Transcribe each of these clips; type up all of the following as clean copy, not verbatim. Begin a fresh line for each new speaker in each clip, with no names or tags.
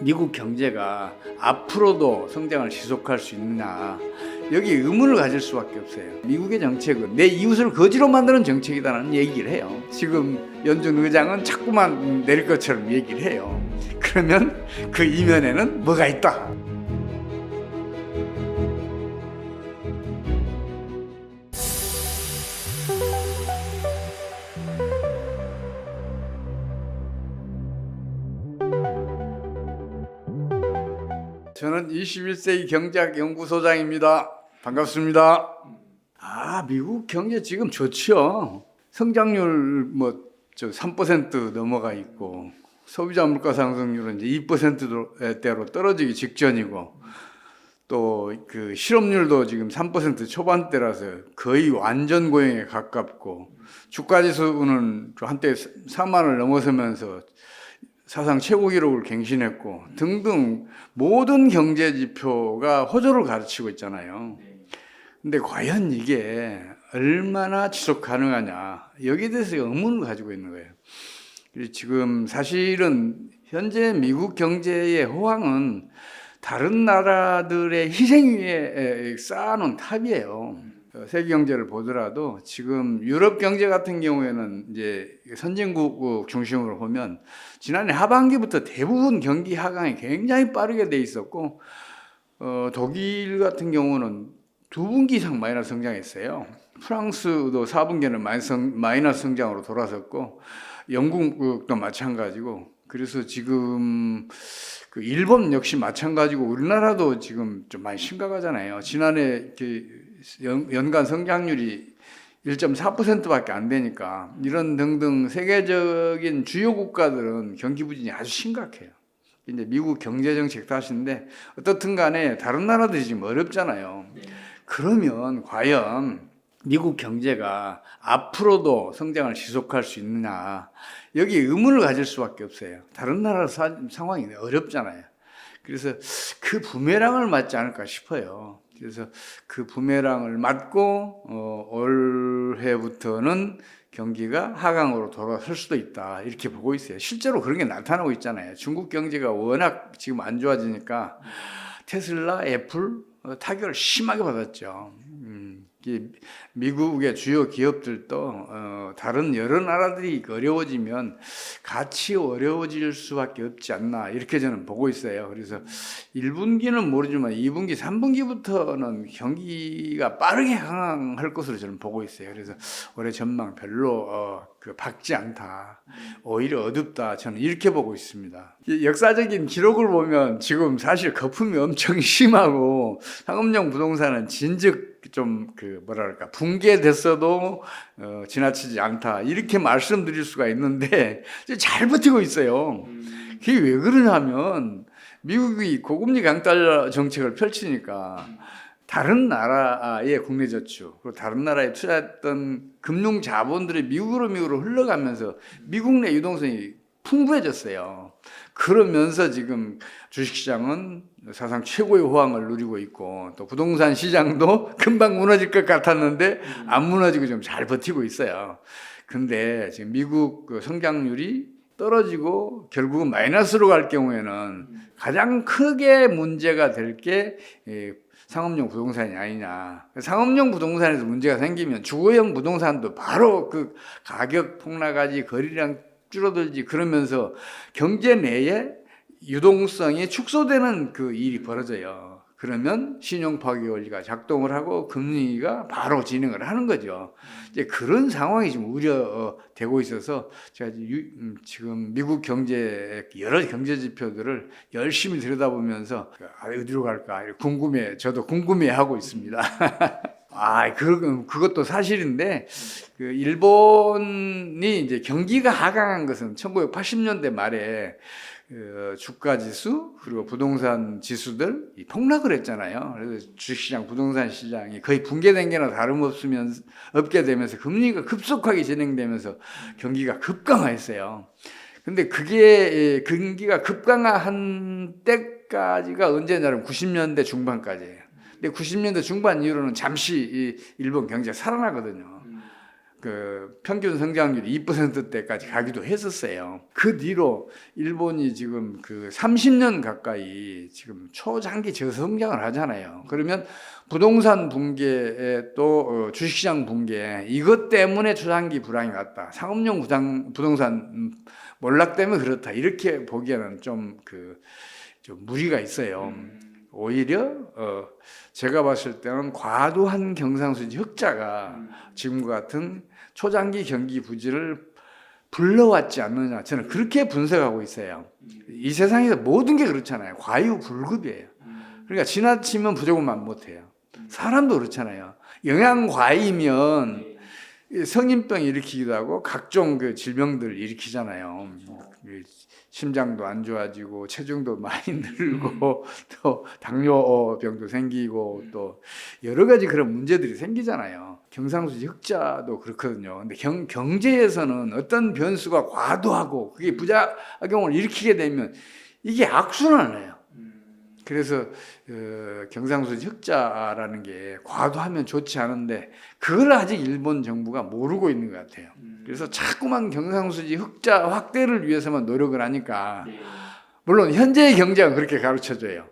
미국 경제가 앞으로도 성장을 지속할 수 있느냐, 여기 의문을 가질 수밖에 없어요. 미국의 정책은 내 이웃을 거지로 만드는 정책이다라는 얘기를 해요. 지금 연준 의장은 자꾸만 내릴 것처럼 얘기를 해요. 그러면 그 이면에는 뭐가 있다? 저는 21세기 경제학 연구소장입니다. 반갑습니다. 미국 경제 지금 좋죠. 성장률 3% 넘어가 있고, 소비자 물가 상승률은 이제 2%대로 떨어지기 직전이고, 또 그 실업률도 지금 3% 초반대라서 거의 완전 고용에 가깝고, 주가 지수는 한때 4만을 넘어서면서 사상 최고 기록을 갱신했고 등등 모든 경제 지표가 호조를 가르치고 있잖아요. 근데 과연 이게 얼마나 지속 가능하냐, 여기에 대해서 의문을 가지고 있는 거예요. 지금 사실은 현재 미국 경제의 호황은 다른 나라들의 희생 위에 쌓아놓은 탑이에요. 세계 경제를 보더라도 지금 유럽 경제 같은 경우에는 이제 선진국 중심으로 보면 지난해 하반기부터 대부분 경기 하강이 굉장히 빠르게 돼 있었고, 독일 같은 경우는 2분기 이상 마이너스 성장했어요. 프랑스도 4분기는 마이너스 성장으로 돌아섰고, 영국도 마찬가지고, 그래서 지금 그 일본 역시 마찬가지고 우리나라도 지금 좀 많이 심각하잖아요. 지난해 연간 성장률이 1.4%밖에 안 되니까 이런 등등 세계적인 주요 국가들은 경기 부진이 아주 심각해요. 이제 미국 경제 정책 탓인데 어떻든 간에 다른 나라들이 지금 어렵잖아요. 그러면 과연 미국 경제가 앞으로도 성장을 지속할 수 있느냐, 여기 의문을 가질 수밖에 없어요. 다른 나라 상황이 어렵잖아요. 그래서 그 부메랑을 맞지 않을까 싶어요. 그래서 그 부메랑을 맞고 올해부터는 경기가 하강으로 돌아설 수도 있다, 이렇게 보고 있어요. 실제로 그런 게 나타나고 있잖아요. 중국 경제가 워낙 지금 안 좋아지니까 테슬라, 애플 타격을 심하게 받았죠. 미국의 주요 기업들도 다른 여러 나라들이 어려워지면 같이 어려워질 수밖에 없지 않나, 이렇게 저는 보고 있어요. 그래서 1분기는 모르지만 2분기, 3분기부터는 경기가 빠르게 하강할 것으로 저는 보고 있어요. 그래서 올해 전망 별로 밝지 않다, 오히려 어둡다, 저는 이렇게 보고 있습니다. 역사적인 기록을 보면 지금 사실 거품이 엄청 심하고 상업용 부동산은 진즉 좀 붕괴됐어도 지나치지 않다, 이렇게 말씀드릴 수가 있는데 잘 버티고 있어요. 그게 왜 그러냐면 미국이 고금리 강달 정책을 펼치니까 다른 나라의 국내 저축, 그리고 다른 나라에 투자했던 금융 자본들이 미국으로 흘러가면서 미국 내 유동성이 풍부해졌어요. 그러면서 지금 주식시장은 사상 최고의 호황을 누리고 있고, 또 부동산 시장도 금방 무너질 것 같았는데 안 무너지고 좀 잘 버티고 있어요. 근데 지금 미국 성장률이 떨어지고 결국은 마이너스로 갈 경우에는 가장 크게 문제가 될 게 상업용 부동산이 아니냐. 상업용 부동산에서 문제가 생기면 주거용 부동산도 바로 그 가격 폭락하지, 거래량 줄어들지, 그러면서 경제 내에 유동성이 축소되는 그 일이 벌어져요. 그러면 신용 파기 원리가 작동을 하고 금리가 바로 진행을 하는 거죠. 이제 그런 상황이 지금 우려되고 있어서 제가 지금 미국 경제 여러 경제 지표들을 열심히 들여다보면서 어디로 갈까 저도 궁금해하고 있습니다. 그것도 사실인데, 일본이 이제 경기가 하강한 것은 1980년대 말에 주가 지수 그리고 부동산 지수들 폭락을 했잖아요. 그래서 주식시장, 부동산 시장이 거의 붕괴된 게나 없게 되면서 금리가 급속하게 진행되면서 경기가 급강하했어요. 근데 그게 경기가 급강한 때까지가 언제냐면 90년대 중반까지예요. 근데 90년대 중반 이후로는 잠시 일본 경제가 살아나거든요. 그 평균 성장률이 2%대까지 가기도 했었어요. 그 뒤로 일본이 지금 그 30년 가까이 지금 초장기 저성장을 하잖아요. 그러면 부동산 붕괴에 또 주식시장 붕괴 이것 때문에 초장기 불황이 왔다. 상업용 부동산 몰락 때문에 그렇다. 이렇게 보기에는 좀 무리가 있어요. 오히려 제가 봤을 때는 과도한 경상수지 흑자가 지금과 같은 초장기 경기 부진을 불러왔지 않느냐, 저는 그렇게 분석하고 있어요. 이 세상에서 모든 게 그렇잖아요. 과유불급이에요. 그러니까 지나치면 부족만 못해요. 사람도 그렇잖아요. 영양과이면 성인병 일으키기도 하고 각종 그 질병들 일으키잖아요. 심장도 안 좋아지고 체중도 많이 늘고 또 당뇨병도 생기고 또 여러 가지 그런 문제들이 생기잖아요. 경상수지 흑자도 그렇거든요. 근데 경제에서는 어떤 변수가 과도하고 그게 부작용을 일으키게 되면 이게 악순환이에요. 그래서 경상수지 흑자라는 게 과도하면 좋지 않은데 그걸 아직 일본 정부가 모르고 있는 것 같아요. 그래서 자꾸만 경상수지 흑자 확대를 위해서만 노력을 하니까 물론 현재의 경제가 그렇게 가르쳐줘요.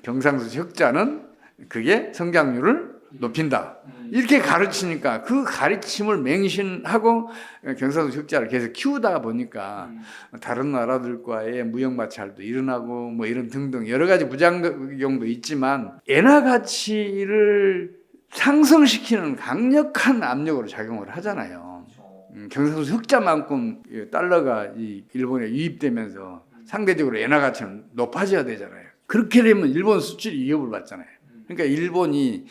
경상수지 흑자는 그게 성장률을 높인다. 이렇게 가르치니까 그 가르침을 맹신하고 경상수지 흑자를 계속 키우다 보니까 다른 나라들과의 무역 마찰도 일어나고 뭐 이런 등등 여러 가지 부작용도 있지만 엔화 가치를 상승시키는 강력한 압력으로 작용을 하잖아요. 경상수지 흑자만큼 달러가 이 일본에 유입되면서 상대적으로 엔화 가치는 높아져야 되잖아요. 그렇게 되면 일본 수출이 위협을 받잖아요. 그러니까 일본이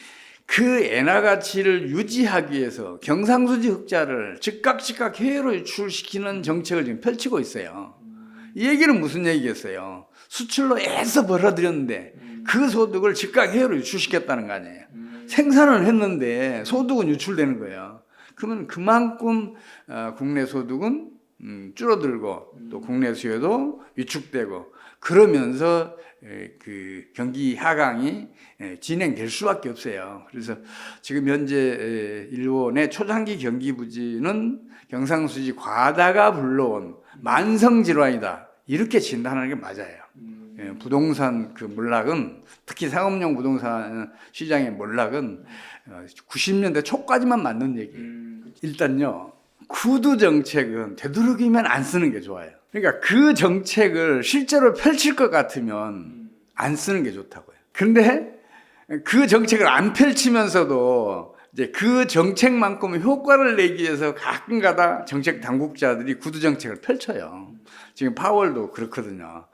그 엔화 가치를 유지하기 위해서 경상수지 흑자를 즉각 해외로 유출시키는 정책을 지금 펼치고 있어요. 이 얘기는 무슨 얘기겠어요? 수출로 애써 벌어들였는데 그 소득을 즉각 해외로 유출시켰다는 거 아니에요. 생산을 했는데 소득은 유출되는 거예요. 그러면 그만큼 국내 소득은 줄어들고 또 국내 수요도 위축되고 그러면서 그 경기 하강이 진행될 수밖에 없어요. 그래서 지금 현재 일본의 초장기 경기 부진은 경상수지 과다가 불러온 만성 질환이다. 이렇게 진단하는 게 맞아요. 부동산 그 몰락은 특히 상업용 부동산 시장의 몰락은 90년대 초까지만 맞는 얘기예요. 일단요. 구두 정책은 되도록이면 안 쓰는 게 좋아요. 그러니까 그 정책을 실제로 펼칠 것 같으면 안 쓰는 게 좋다고요. 근데 그 정책을 안 펼치면서도 이제 그 정책만큼 효과를 내기 위해서 가끔가다 정책 당국자들이 구두 정책을 펼쳐요. 지금 파월도 그렇거든요.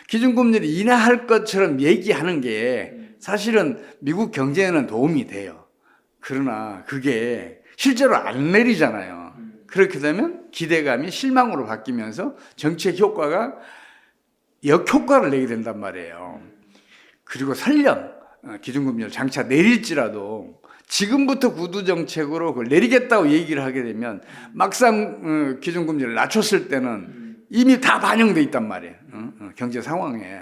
기준금리를 인하할 것처럼 얘기하는 게 사실은 미국 경제에는 도움이 돼요. 그러나 그게 실제로 안 내리잖아요. 그렇게 되면 기대감이 실망으로 바뀌면서 정책 효과가 역효과를 내게 된단 말이에요. 그리고 설령 기준금리를 장차 내릴지라도 지금부터 구두 정책으로 그걸 내리겠다고 얘기를 하게 되면 막상 기준금리를 낮췄을 때는 이미 다 반영돼 있단 말이에요. 경제 상황에.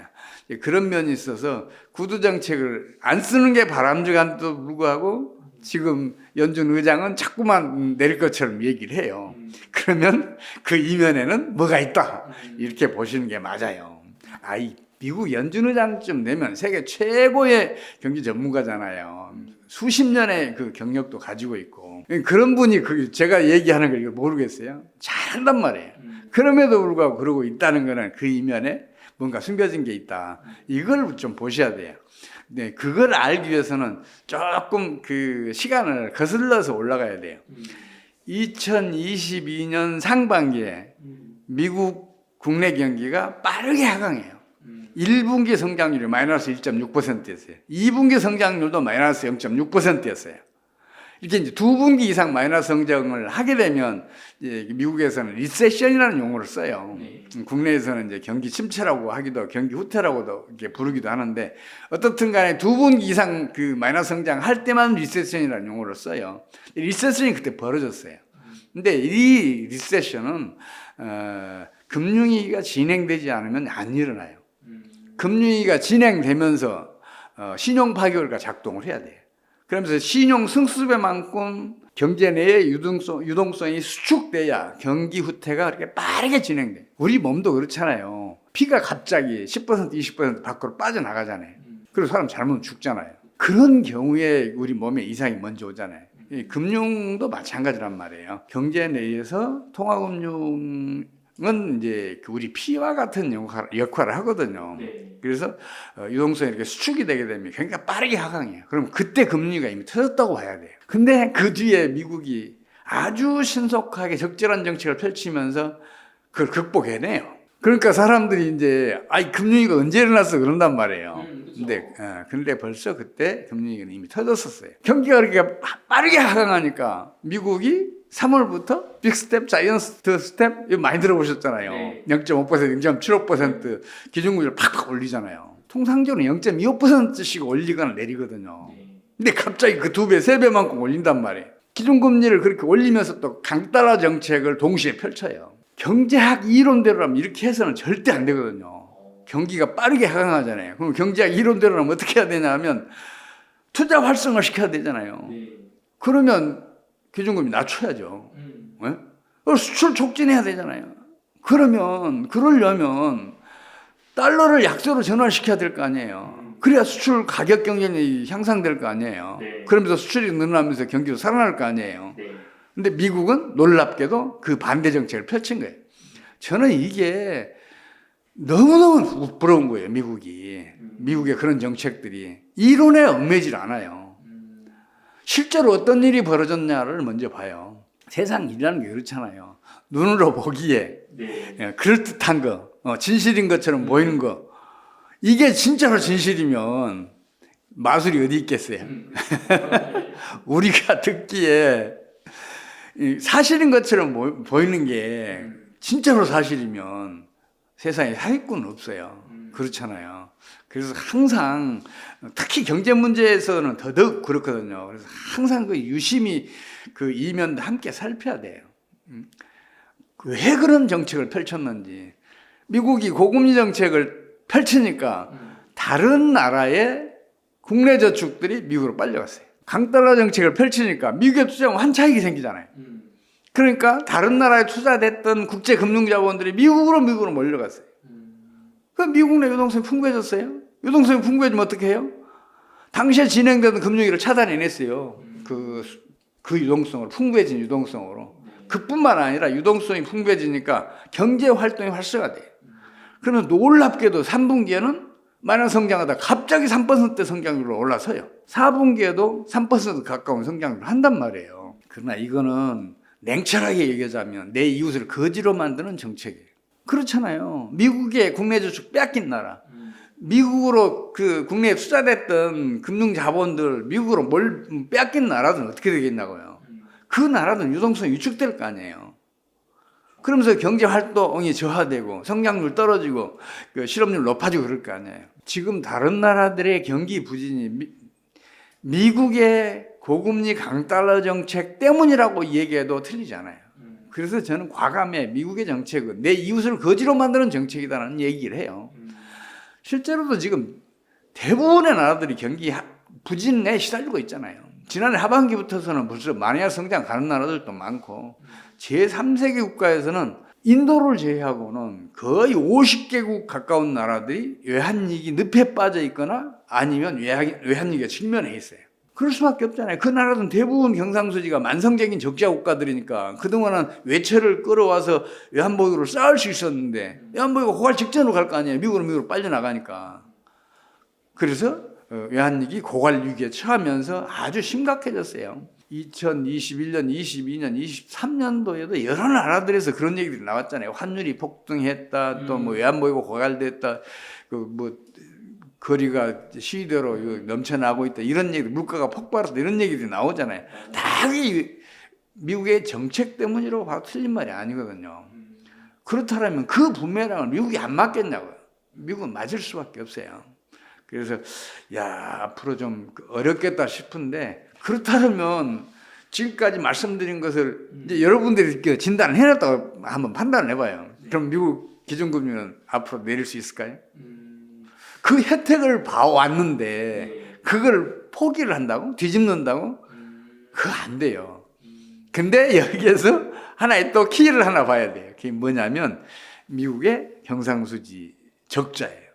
그런 면이 있어서 구두 정책을 안 쓰는 게 바람직한데도 불구하고 지금 연준 의장은 자꾸만 내릴 것처럼 얘기를 해요. 그러면 그 이면에는 뭐가 있다. 이렇게 보시는 게 맞아요. 미국 연준 의장쯤 되면 세계 최고의 경기 전문가잖아요. 수십 년의 그 경력도 가지고 있고. 그런 분이 제가 얘기하는 걸 모르겠어요. 잘한단 말이에요. 그럼에도 불구하고 그러고 있다는 거는 그 이면에 뭔가 숨겨진 게 있다. 이걸 좀 보셔야 돼요. 네, 그걸 알기 위해서는 조금 그 시간을 거슬러서 올라가야 돼요. 2022년 상반기에 미국 국내 경기가 빠르게 하강해요. 1분기 성장률이 마이너스 1.6%였어요. 2분기 성장률도 마이너스 0.6%였어요. 이렇게 이제 2분기 이상 마이너스 성장을 하게 되면 이제 미국에서는 리세션이라는 용어를 써요. 국내에서는 이제 경기 침체라고 하기도 경기 후퇴라고도 이렇게 부르기도 하는데 어떻든 간에 2분기 이상 그 마이너스 성장할 때만 리세션이라는 용어를 써요. 리세션이 그때 벌어졌어요. 근데 이 리세션은 금융위기가 진행되지 않으면 안 일어나요. 금융위기가 진행되면서 신용 파괴가 작동을 해야 돼요. 그러면서 신용 승수배만큼 경제 내의 유동성이 수축돼야 경기 후퇴가 그렇게 빠르게 진행돼. 우리 몸도 그렇잖아요. 피가 갑자기 10% 20% 밖으로 빠져나가잖아요. 그리고 사람 잘못 죽잖아요. 그런 경우에 우리 몸에 이상이 먼저 오잖아요. 이 금융도 마찬가지란 말이에요. 경제 내에서 통화금융은 이제 우리 피와 같은 역할을 하거든요.
네.
그래서 유동성이 이렇게 수축이 되게 되면 굉장히 빠르게 하강해요. 그럼 그때 금리가 이미 터졌다고 봐야 돼요. 근데 그 뒤에 미국이 아주 신속하게 적절한 정책을 펼치면서 그걸 극복해내요. 그러니까 사람들이 이제 금융위기가 언제 일어났어 그런단 말이에요. 근데 벌써 그때 금융위기는 이미 터졌었어요. 경기가 그렇게 빠르게 하강하니까 미국이 3월부터 빅스텝, 자이언트 스텝 이거 많이 들어보셨잖아요.
네.
0.5%, 0.75% 기준금리를 팍팍 올리잖아요. 통상적으로 0.25%씩 올리거나 내리거든요. 근데 갑자기 그 2배, 3배만큼 올린단 말이에요. 기준금리를 그렇게 올리면서 또 강달러 정책을 동시에 펼쳐요. 경제학 이론대로라면 이렇게 해서는 절대 안 되거든요. 경기가 빠르게 하강하잖아요. 그럼 경제학 이론대로라면 어떻게 해야 되냐 하면 투자 활성화 시켜야 되잖아요. 그러면 기준금리 낮춰야죠. 네? 수출 촉진해야 되잖아요. 그러려면 달러를 약세로 전환시켜야 될 거 아니에요. 그래야 수출 가격 경쟁력이 향상될 거 아니에요.
네.
그러면서 수출이 늘어나면서 경기도 살아날 거 아니에요.
네.
근데 미국은 놀랍게도 그 반대 정책을 펼친 거예요. 저는 이게 너무너무 부러운 거예요, 미국이. 미국의 그런 정책들이. 이론에 얽매질 않아요. 실제로 어떤 일이 벌어졌냐를 먼저 봐요. 세상 일이라는 게 그렇잖아요. 눈으로 보기에
네.
그럴듯한 거, 진실인 것처럼 보이는 거. 이게 진짜로 진실이면 마술이 어디 있겠어요. 우리가 듣기에 사실인 것처럼 보이는 게 진짜로 사실이면 세상에 사기꾼은 없어요. 그렇잖아요. 그래서 항상 특히 경제 문제에서는 더더욱 그렇거든요. 그래서 항상 그 유심히 그 이면도 함께 살펴야 돼요. 왜 그런 정책을 펼쳤는지. 미국이 고금리 정책을 펼치니까 다른 나라의 국내 저축들이 미국으로 빨려갔어요. 강달러 정책을 펼치니까 미국에 투자하면 환차익이 생기잖아요. 그러니까 다른 나라에 투자됐던 국제금융자본들이 미국으로 몰려갔어요. 그럼 미국 내 유동성이 풍부해졌어요. 유동성이 풍부해지면 어떻게 해요? 당시에 진행되던 금융위기를 차단해냈어요. 그 유동성으로, 풍부해진 유동성으로. 그뿐만 아니라 유동성이 풍부해지니까 경제활동이 활성화돼요. 그러면 놀랍게도 3분기에는 마이너스 성장하다 갑자기 3% 성장률로 올라서요. 4분기에도 3% 가까운 성장률을 한단 말이에요. 그러나 이거는 냉철하게 얘기하자면 내 이웃을 거지로 만드는 정책이에요. 그렇잖아요. 미국의 국내 저축 뺏긴 나라. 미국으로 그 국내에 투자됐던 금융자본들 미국으로 뺏긴 나라들은 어떻게 되겠냐고요. 그 나라들은 유동성이 위축될 거 아니에요. 그러면서 경제활동이 저하되고 성장률 떨어지고 그 실업률 높아지고 그럴 거 아니에요. 지금 다른 나라들의 경기 부진이 미국의 고금리 강달러 정책 때문이라고 얘기해도 틀리지 않아요. 그래서 저는 과감히 미국의 정책은 내 이웃을 거지로 만드는 정책이다라는 얘기를 해요. 실제로도 지금 대부분의 나라들이 경기 부진에 시달리고 있잖아요. 지난해 하반기부터서는 벌써 마이너스 성장 가는 나라들도 많고 제3세계 국가에서는 인도를 제외하고는 거의 50개국 가까운 나라들이 외환위기 늪에 빠져 있거나 아니면 외환위기가 직면해 있어요. 그럴 수밖에 없잖아요. 그 나라들은 대부분 경상수지가 만성적인 적자 국가들이니까 그동안은 외채를 끌어와서 외환보유고를 쌓을 수 있었는데 외환보유고 고갈 직전으로 갈 거 아니에요. 미국으로 빨려나가니까. 그래서 외환위기 고갈 위기에 처하면서 아주 심각해졌어요. 2021년, 22년, 23년도에도 여러 나라들에서 그런 얘기들이 나왔잖아요. 환율이 폭등했다, 또 뭐 외환보유고 고갈됐다, 거리가 시대로 넘쳐나고 있다, 이런 얘기, 물가가 폭발했다, 이런 얘기들이 나오잖아요. 다 미국의 정책 때문이라고 봐도 틀린 말이 아니거든요. 그렇다면 그 부메랑을 미국이 안 맞겠냐고요. 미국은 맞을 수밖에 없어요. 그래서 앞으로 좀 어렵겠다 싶은데 그렇다면 지금까지 말씀드린 것을 이제 여러분들이 진단을 해놨다고 한번 판단을 해봐요. 그럼 미국 기준금리는 앞으로 내릴 수 있을까요? 그 혜택을 봐왔는데 그걸 포기를 한다고? 뒤집는다고? 그거 안 돼요. 근데 여기에서 하나의 또 키를 하나 봐야 돼요. 그게 뭐냐면 미국의 경상수지 적자예요.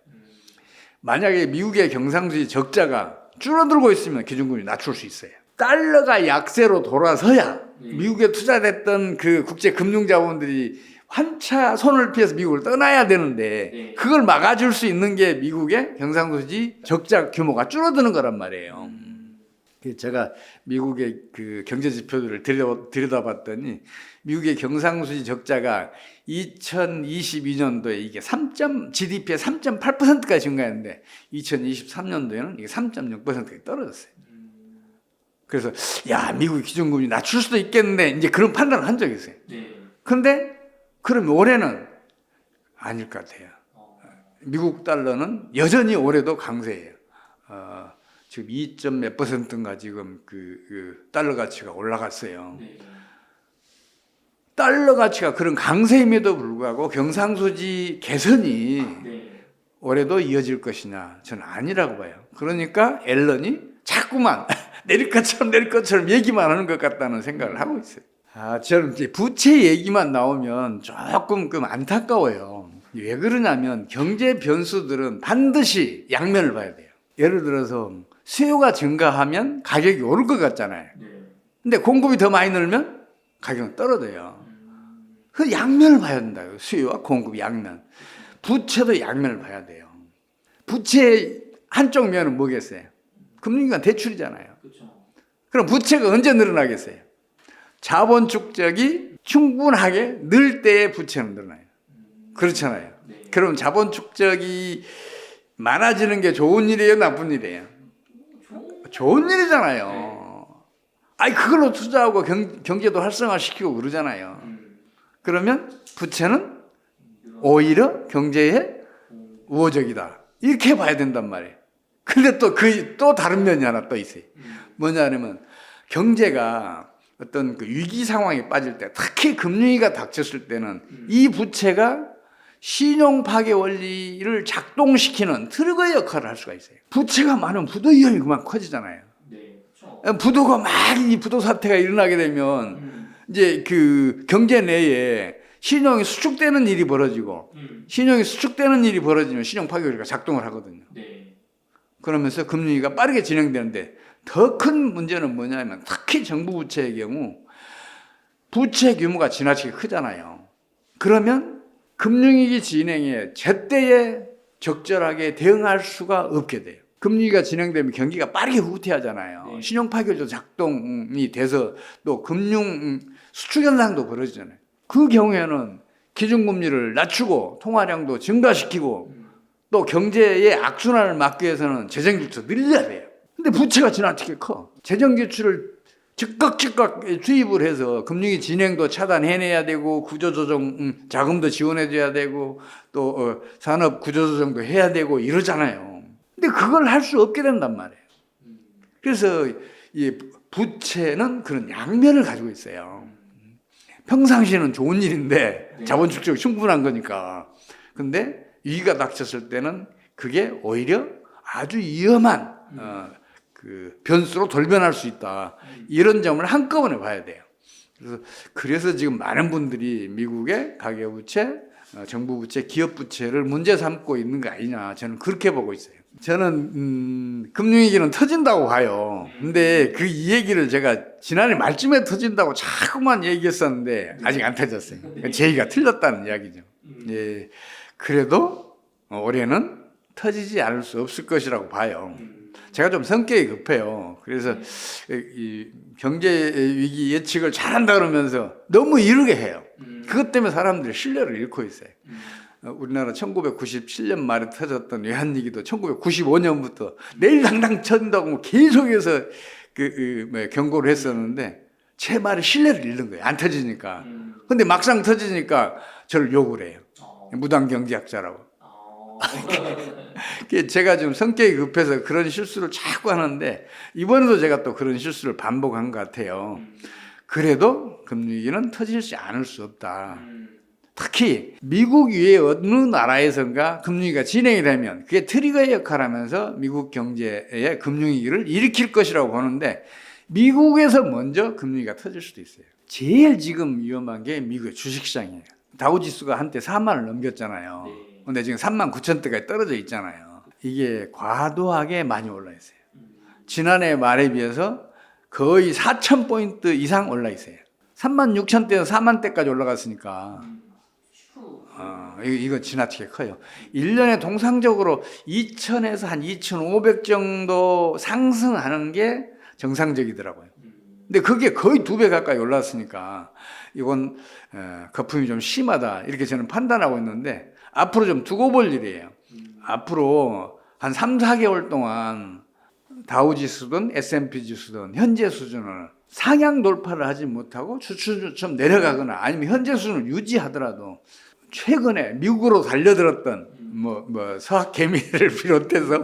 만약에 미국의 경상수지 적자가 줄어들고 있으면 기준금리 낮출 수 있어요. 달러가 약세로 돌아서야 미국에 투자됐던 그 국제 금융자본들이 환차 손을 피해서 미국을 떠나야 되는데 그걸 막아줄 수 있는 게 미국의 경상수지 적자 규모가 줄어드는 거란 말이에요. 제가 미국의 그 경제 지표들을 들여다봤더니 미국의 경상수지 적자가 2022년도에 이게 GDP의 3.8%까지 증가했는데 2023년도에는 이게 3.0%까지 떨어졌어요. 그래서 야, 미국의 기준금리 낮출 수도 있겠는데 이제 그런 판단을 한 적이 있어요. 그런데 그럼 올해는 아닐 것 같아요. 미국 달러는 여전히 올해도 강세예요. 지금 2몇 %인가 지금 그 달러 가치가 올라갔어요. 달러 가치가 그런 강세임에도 불구하고 경상수지 개선이 올해도 이어질 것이냐? 저는 아니라고 봐요. 그러니까 앨런이 자꾸만 내릴 것처럼 얘기만 하는 것 같다는 생각을 하고 있어요. 저는 이제 부채 얘기만 나오면 조금 안타까워요. 왜 그러냐면 경제 변수들은 반드시 양면을 봐야 돼요. 예를 들어서 수요가 증가하면 가격이 오를 것 같잖아요. 근데 공급이 더 많이 늘면 가격은 떨어져요. 그 양면을 봐야 된다고요. 수요와 공급 양면. 부채도 양면을 봐야 돼요. 부채 한쪽 면은 뭐겠어요? 금융기관 대출이잖아요. 그럼 부채가 언제 늘어나겠어요? 자본 축적이 충분하게 늘 때의 부채는 늘어나요. 그렇잖아요. 그럼 자본 축적이 많아지는 게 좋은 일이에요, 나쁜 일이에요? 좋은 일이잖아요. 그걸로 투자하고 경제도 활성화시키고 그러잖아요. 그러면 부채는 오히려 경제에 우호적이다. 이렇게 봐야 된단 말이에요. 근데 또 다른 면이 하나 또 있어요. 뭐냐면 경제가 어떤 그 위기 상황에 빠질 때, 특히 금융위기가 닥쳤을 때는 이 부채가 신용 파괴 원리를 작동시키는 트리거 역할을 할 수가 있어요. 부채가 많으면 부도 위험이 그만 커지잖아요. 부도가 막 이 부도 사태가 일어나게 되면 이제 그 경제 내에 신용이 수축되는 일이 벌어지고 신용이 수축되는 일이 벌어지면 신용 파괴 원리가 작동을 하거든요. 그러면서 금융위기가 빠르게 진행되는데 더 큰 문제는 뭐냐면 특히 정부 부채의 경우 부채 규모가 지나치게 크잖아요. 그러면 금융위기 진행에 제때에 적절하게 대응할 수가 없게 돼요. 금융위기가 진행되면 경기가 빠르게 후퇴하잖아요. 신용 파괴도 작동이 돼서 또 금융 수축 현상도 벌어지잖아요. 그 경우에는 기준금리를 낮추고 통화량도 증가시키고 또 경제의 악순환을 막기 위해서는 재정지출을 늘려야 돼요. 근데 부채가 지나치게 커. 재정지출을 즉각 투입을 해서 금융위 진행도 차단해내야 되고 구조조정 자금도 지원해줘야 되고 또 산업 구조조정도 해야 되고 이러잖아요. 근데 그걸 할 수 없게 된단 말이에요. 그래서 이 부채는 그런 양면을 가지고 있어요. 평상시에는 좋은 일인데 자본 축적이 충분한 거니까. 근데 위기가 닥쳤을 때는 그게 오히려 아주 위험한 그 변수로 돌변할 수 있다. 이런 점을 한꺼번에 봐야 돼요. 그래서 지금 많은 분들이 미국의 가계부채, 정부부채, 기업부채를 문제 삼고 있는 거 아니냐. 저는 그렇게 보고 있어요. 저는 금융위기는 터진다고 봐요. 근데 이 얘기를 제가 지난해 말쯤에 터진다고 자꾸만 얘기했었는데 아직 안 터졌어요. 제 얘기가 틀렸다는 이야기죠. 예, 그래도 올해는 터지지 않을 수 없을 것이라고 봐요. 제가 좀 성격이 급해요. 그래서 이 경제 위기 예측을 잘한다 그러면서 너무 이르게 해요. 그것 때문에 사람들이 신뢰를 잃고 있어요. 우리나라 1997년 말에 터졌던 외환위기도 1995년부터 내일 당장 터진다고 계속해서 경고를 했었는데 제 말에 신뢰를 잃는 거예요. 안 터지니까. 근데 막상 터지니까 저를 욕을 해요. 무당경제학자라고. 제가 좀 성격이 급해서 그런 실수를 자꾸 하는데 이번에도 제가 또 그런 실수를 반복한 것 같아요. 그래도 금융위기는 터지지 않을 수 없다. 특히 미국 외에 어느 나라에선가 금융위기가 진행이 되면 그게 트리거의 역할을 하면서 미국 경제의 금융위기를 일으킬 것이라고 보는데 미국에서 먼저 금융위기가 터질 수도 있어요. 제일 지금 위험한 게 미국의 주식시장이에요. 다우지수가 한때 4만을 넘겼잖아요. 근데 지금 3만 9천 대까지 떨어져 있잖아요. 이게 과도하게 많이 올라 있어요. 지난해 말에 비해서 거의 4,000포인트 이상 올라 있어요. 3만 6천 대에서 4만 대까지 올라갔으니까 이거 지나치게 커요. 1년에 통상적으로 2,000에서 한 2,500 정도 상승하는 게 정상적이더라고요. 근데 그게 거의 2배 가까이 올랐으니까 이건 거품이 좀 심하다 이렇게 저는 판단하고 있는데 앞으로 좀 두고 볼 일이에요. 앞으로 한 3, 4개월 동안 다우지수든 S&P 지수든 현재 수준을 상향 돌파를 하지 못하고 좀 내려가거나 아니면 현재 수준을 유지하더라도 최근에 미국으로 달려들었던 서학 개미를 비롯해서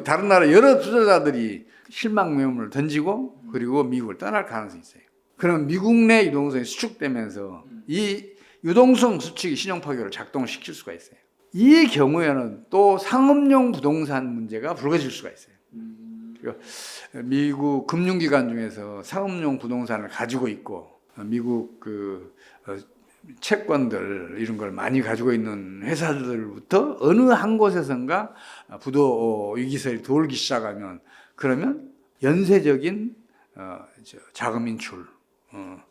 다른 나라 여러 투자자들이 실망 매물을 던지고 그리고 미국을 떠날 가능성이 있어요. 그럼 미국 내 유동성이 수축되면서 이 유동성 수축이 신용 파괴를 작동시킬 수가 있어요. 이 경우에는 또 상업용 부동산 문제가 불거질 수가 있어요. 미국 금융기관 중에서 상업용 부동산을 가지고 있고 미국 채권들 이런 걸 많이 가지고 있는 회사들부터 어느 한 곳에선가 부도 위기설이 돌기 시작하면 그러면 연쇄적인 자금 인출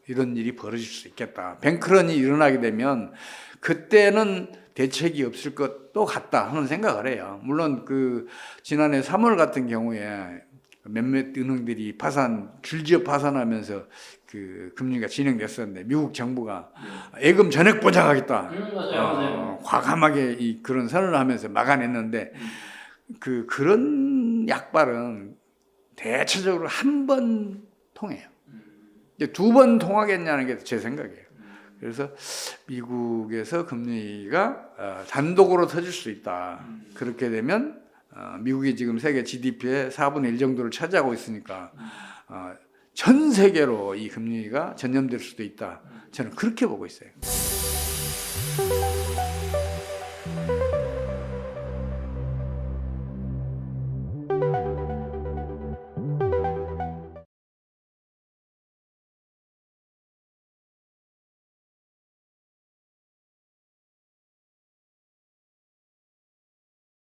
이런 일이 벌어질 수 있겠다. 뱅크런이 일어나게 되면 그때는 대책이 없을 것도 같다 하는 생각을 해요. 물론 지난해 3월 같은 경우에 몇몇 은행들이 줄지어 파산하면서 금리가 진행됐었는데 미국 정부가 예금 전액 보장하겠다.
맞아요.
과감하게 그런 선언을 하면서 막아냈는데 그런 약발은 대체적으로 한 번 통해요. 이제 2번 통하겠냐는 게 제 생각이에요. 그래서 미국에서 금리가 단독으로 터질 수 있다. 그렇게 되면 미국이 지금 세계 GDP의 4분의 1 정도를 차지하고 있으니까 전 세계로 이 금리가 전염될 수도 있다. 저는 그렇게 보고 있어요.